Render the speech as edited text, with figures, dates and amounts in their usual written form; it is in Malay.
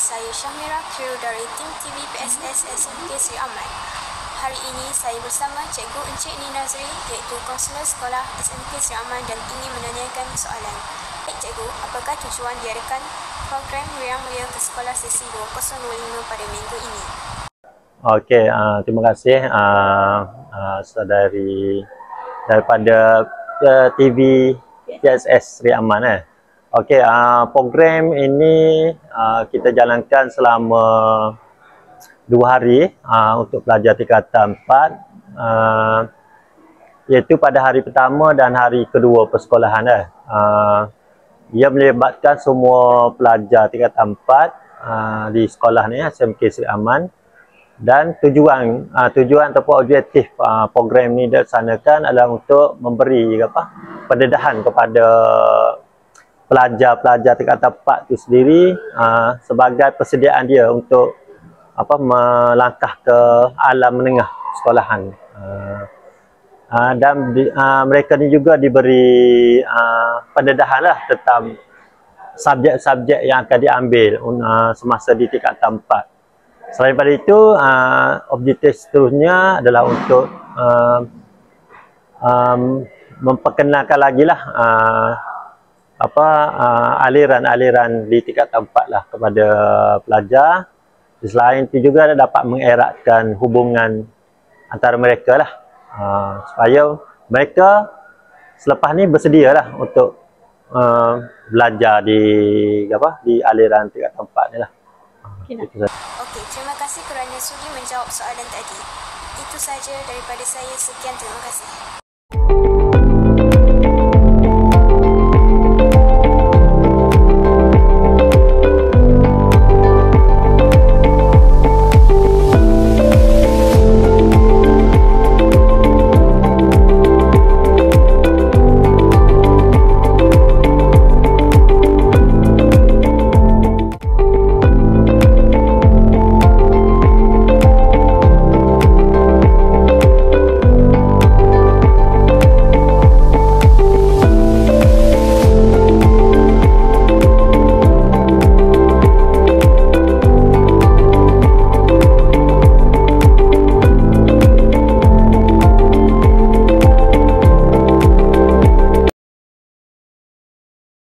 saya Syahmira, kru dari tim TV PSS SMK Sri Aman. Hari ini saya bersama Cikgu Encik Ni Nazri, iaitu konselor sekolah SMK Sri Aman dan ingin menanyakan soalan. Baik Cikgu, apakah tujuan diadakan program Riang Mulia ke Sekolah sesi 2025 pada minggu ini? Okey, terima kasih saudari daripada TV PSS Sri Aman. Okey, program ini kita jalankan selama 2 hari untuk pelajar tingkatan 4, iaitu pada hari pertama dan hari kedua persekolahan. Ia melibatkan semua pelajar tingkatan 4 di sekolah ni, SMK Sri Aman. Dan tujuan ataupun objektif program ni dilaksanakan adalah untuk memberi pendedahan kepada pelajar-pelajar tingkatan 4 itu sendiri sebagai persediaan dia untuk melangkah ke alam menengah sekolahan. Dan mereka ni juga diberi pendedahan lah tentang subjek-subjek yang akan diambil semasa di tingkatan 4. Selain daripada itu, objektif seterusnya adalah untuk memperkenalkan lagi lah aliran-aliran di tingkatan 4 lah kepada pelajar. Selain itu juga dapat mengeratkan hubungan antara mereka lah, supaya mereka selepas ni bersedia lah untuk belajar di aliran tingkatan 4 ni lah. Okey, terima kasih kerana sudi menjawab soalan tadi. Itu saja daripada saya. Sekian, terima kasih.